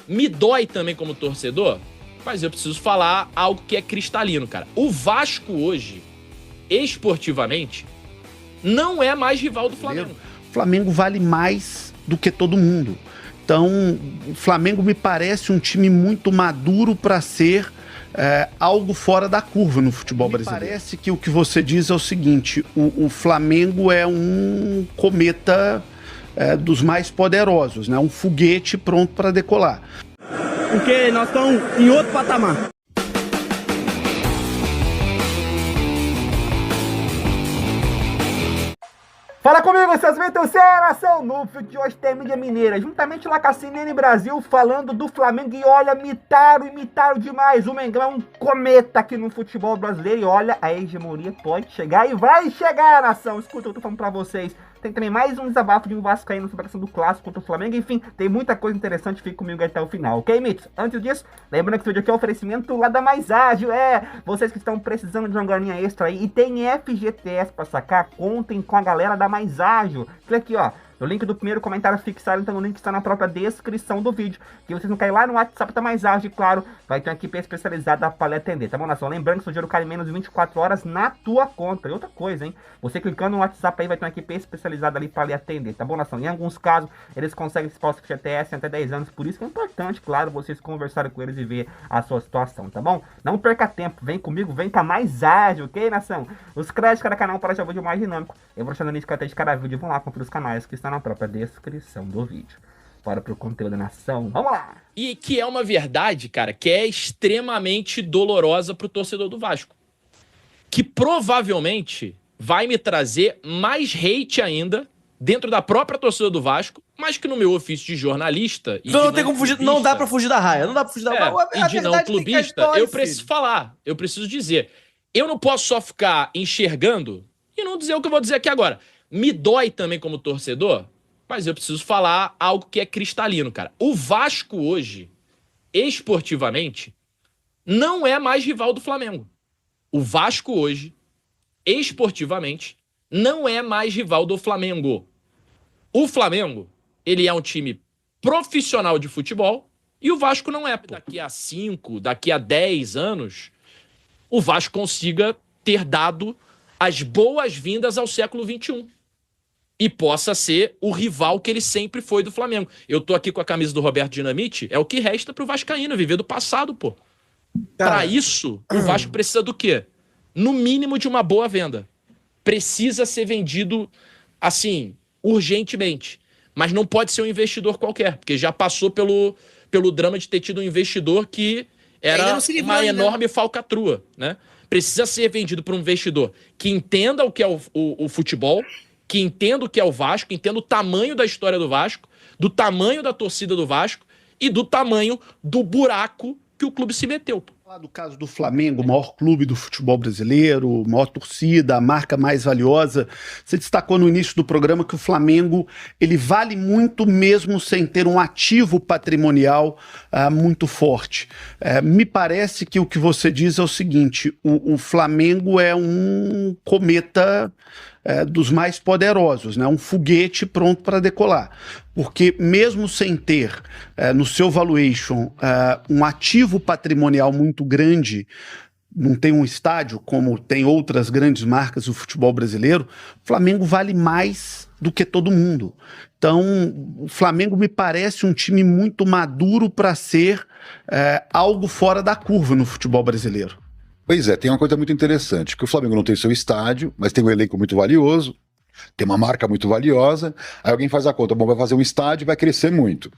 me dói também como torcedor, mas eu preciso falar algo que é cristalino, cara. O Vasco hoje, esportivamente, não é mais rival do Flamengo. O Flamengo vale mais do que todo mundo. Então, o Flamengo me parece um time muito maduro para ser algo fora da curva no futebol brasileiro. Parece que o que você diz é o seguinte, o Flamengo é um cometa dos mais poderosos, né? Um foguete pronto para decolar. Porque nós estamos em outro patamar. Fala comigo, seus Vituceiros, nação Núcleo de hoje tem mídia mineira, juntamente lá com a CNN Brasil, falando do Flamengo e olha, imitaram demais, o Mengão é um cometa aqui no futebol brasileiro e olha, a hegemonia pode chegar e vai chegar, nação, escuta, eu tô falando pra vocês. Tem também mais um desabafo de um vascaíno sobre a questão do clássico contra o Flamengo. Enfim, tem muita coisa interessante. Fique comigo até o final, ok, Mitos? Antes disso, lembrando que esse vídeo aqui é um oferecimento lá da Mais Ágil. Vocês que estão precisando de uma graninha extra aí e tem FGTS pra sacar, contem com a galera da Mais Ágil. Clica aqui, ó. No link do primeiro comentário fixado, então o link está na própria descrição do vídeo. Que vocês não caem lá no WhatsApp da Mais Ágil, claro, vai ter uma equipe especializada para lhe atender, tá bom, nação? Lembrando que seu dinheiro cai menos de 24 horas na tua conta. E outra coisa, hein? Você clicando no WhatsApp aí vai ter uma equipe especializada ali para lhe atender, tá bom, nação? Em alguns casos, eles conseguem esse FGTS em até 10 anos, por isso que é importante, claro, vocês conversarem com eles e ver a sua situação, tá bom? Não perca tempo, vem comigo, vem com a Mais Ágil, ok, nação? Os créditos de cada canal para já vídeo mais dinâmico. Eu vou deixando o link até de cada vídeo, vão lá conferir os canais que estão na própria descrição do vídeo. Bora pro conteúdo da nação, vamos lá! E que é uma verdade, cara, que é extremamente dolorosa pro torcedor do Vasco. Que provavelmente vai me trazer mais hate ainda dentro da própria torcida do Vasco, mas que no meu ofício de jornalista... Então não tem como fugir, não dá pra fugir da raia, não dá pra fugir da raia. E de não clubista, eu preciso falar, eu preciso dizer. Eu não posso só ficar enxergando e não dizer o que eu vou dizer aqui agora. Me dói também como torcedor, mas eu preciso falar algo que é cristalino, cara. O Vasco hoje, esportivamente, não é mais rival do Flamengo. O Vasco hoje, esportivamente, não é mais rival do Flamengo. O Flamengo, ele é um time profissional de futebol e o Vasco não é. Daqui a 5, daqui a 10 anos, o Vasco consiga ter dado as boas-vindas ao século XXI. E possa ser o rival que ele sempre foi do Flamengo. Eu tô aqui com a camisa do Roberto Dinamite, é o que resta pro vascaíno, viver do passado, pô. Pra isso, o Vasco precisa do quê? No mínimo de uma boa venda. Precisa ser vendido, assim, urgentemente. Mas não pode ser um investidor qualquer, porque já passou pelo drama de ter tido um investidor que era uma enorme falcatrua, né? Precisa ser vendido por um investidor que entenda o que é o futebol, que entenda o que é o Vasco, entenda o tamanho da história do Vasco, do tamanho da torcida do Vasco e do tamanho do buraco que o clube se meteu. Falar do caso do Flamengo, o maior clube do futebol brasileiro, maior torcida, a marca mais valiosa. Você destacou no início do programa que o Flamengo ele vale muito mesmo sem ter um ativo patrimonial muito forte. Me parece que o que você diz é o seguinte, o Flamengo é um cometa dos mais poderosos, né? Um foguete pronto para decolar. Porque mesmo sem ter no seu valuation um ativo patrimonial muito grande, não tem um estádio como tem outras grandes marcas do futebol brasileiro, o Flamengo vale mais do que todo mundo. Então, o Flamengo me parece um time muito maduro para ser algo fora da curva no futebol brasileiro. Pois é, tem uma coisa muito interessante, que o Flamengo não tem seu estádio, mas tem um elenco muito valioso, tem uma marca muito valiosa, aí alguém faz a conta, bom, vai fazer um estádio e vai crescer muito.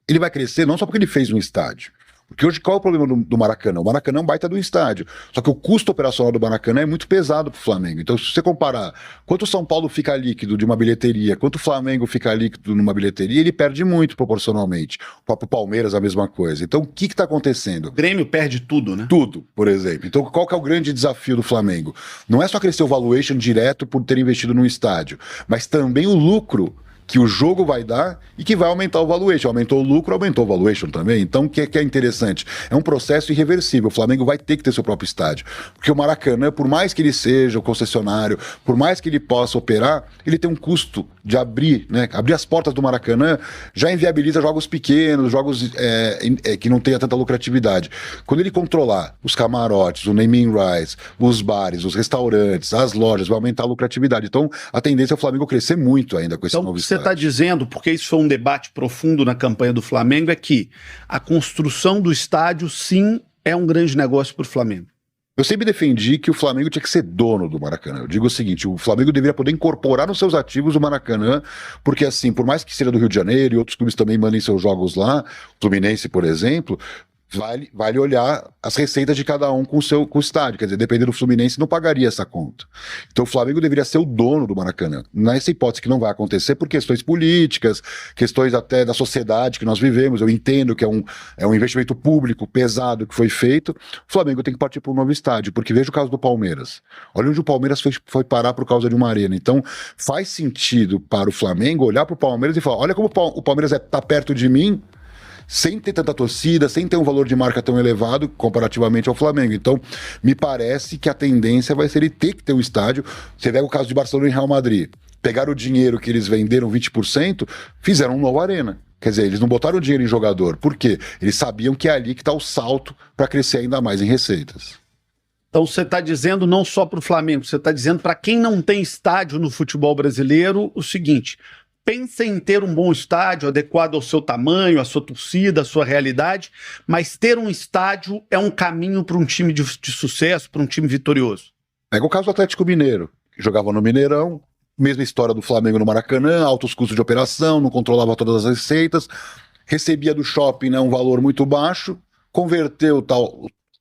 Ele vai crescer não só porque ele fez um estádio, porque hoje qual é o problema do Maracanã? O Maracanã é um baita do estádio, só que o custo operacional do Maracanã é muito pesado para o Flamengo. Então se você comparar quanto o São Paulo fica líquido de uma bilheteria, quanto o Flamengo fica líquido numa bilheteria, ele perde muito proporcionalmente. O próprio Palmeiras a mesma coisa. Então o que está acontecendo? O Grêmio perde tudo, né? Tudo, por exemplo. Então qual que é o grande desafio do Flamengo? Não é só crescer o valuation direto por ter investido num estádio, mas também o lucro que o jogo vai dar e que vai aumentar o valuation. Aumentou o lucro, aumentou o valuation também. Então, o que é interessante? É um processo irreversível. O Flamengo vai ter que ter seu próprio estádio. Porque o Maracanã, por mais que ele seja o concessionário, por mais que ele possa operar, ele tem um custo de abrir, né? Abrir as portas do Maracanã já inviabiliza jogos pequenos, jogos que não tenha tanta lucratividade. Quando ele controlar os camarotes, o naming rights, os bares, os restaurantes, as lojas, vai aumentar a lucratividade. Então, a tendência é o Flamengo crescer muito ainda com esse novo estádio. Você está dizendo, porque isso foi um debate profundo na campanha do Flamengo, é que a construção do estádio, sim, é um grande negócio para o Flamengo. Eu sempre defendi que o Flamengo tinha que ser dono do Maracanã. Eu digo o seguinte, o Flamengo deveria poder incorporar nos seus ativos o Maracanã, porque assim, por mais que seja do Rio de Janeiro e outros clubes também mandem seus jogos lá, Fluminense, por exemplo, vale olhar as receitas de cada um com o estádio. Quer dizer, dependendo do Fluminense, não pagaria essa conta. Então o Flamengo deveria ser o dono do Maracanã. Nessa hipótese que não vai acontecer por questões políticas, questões até da sociedade que nós vivemos. Eu entendo que é um investimento público pesado que foi feito. O Flamengo tem que partir para um novo estádio, porque veja o caso do Palmeiras. Olha onde o Palmeiras foi parar por causa de uma arena. Então faz sentido para o Flamengo olhar para o Palmeiras e falar, olha como o Palmeiras está perto de mim, sem ter tanta torcida, sem ter um valor de marca tão elevado comparativamente ao Flamengo. Então, me parece que a tendência vai ser ele ter que ter um estádio. Você pega o caso de Barcelona e Real Madrid. Pegaram o dinheiro que eles venderam, 20%, fizeram uma nova arena. Quer dizer, eles não botaram dinheiro em jogador. Por quê? Eles sabiam que é ali que está o salto para crescer ainda mais em receitas. Então você está dizendo não só para o Flamengo, você está dizendo para quem não tem estádio no futebol brasileiro o seguinte: pensa em ter um bom estádio adequado ao seu tamanho, à sua torcida, à sua realidade, mas ter um estádio é um caminho para um time de sucesso, para um time vitorioso. Pega o caso do Atlético Mineiro, que jogava no Mineirão, mesma história do Flamengo no Maracanã, altos custos de operação, não controlava todas as receitas, recebia do shopping, né, um valor muito baixo, converteu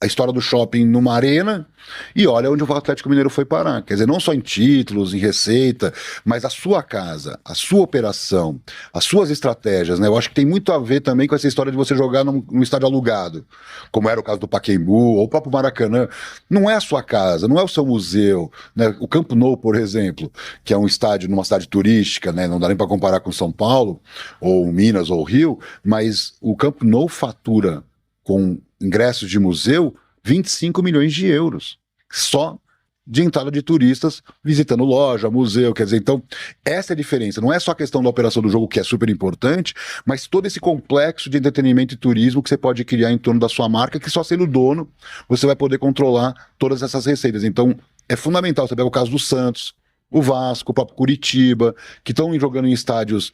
a história do shopping numa arena, e olha onde o Atlético Mineiro foi parar. Quer dizer, não só em títulos, em receita, mas a sua casa, a sua operação, as suas estratégias, né? Eu acho que tem muito a ver também com essa história de você jogar num estádio alugado, como era o caso do Pacaembu, ou o próprio Maracanã. Não é a sua casa, não é o seu museu, né? O Camp Nou, por exemplo, que é um estádio numa cidade turística, né? Não dá nem para comparar com São Paulo, ou Minas, ou Rio, mas o Camp Nou fatura com ingressos de museu, 25 milhões de euros, só de entrada de turistas visitando loja, museu, quer dizer, então essa é a diferença, não é só a questão da operação do jogo, que é super importante, mas todo esse complexo de entretenimento e turismo que você pode criar em torno da sua marca, que só sendo dono, você vai poder controlar todas essas receitas. Então é fundamental, você pega o caso do Santos, o Vasco, o próprio Curitiba, que estão jogando em estádios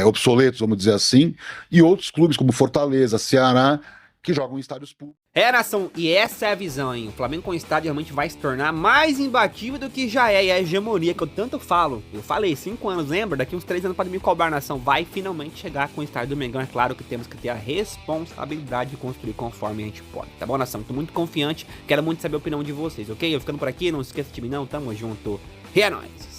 obsoletos, vamos dizer assim, e outros clubes como Fortaleza, Ceará, que jogam em estádios públicos. Nação, e essa é a visão, hein? O Flamengo com o estádio realmente vai se tornar mais imbatível do que já é, e a hegemonia que eu tanto falo. Eu falei, 5 anos, lembra? Daqui uns 3 anos pode me cobrar, nação. Vai finalmente chegar com o estádio do Mengão. É claro que temos que ter a responsabilidade de construir conforme a gente pode, tá bom, nação? Tô muito confiante, quero muito saber a opinião de vocês, ok? Eu ficando por aqui, não esqueça de mim não, tamo junto. E é nóis!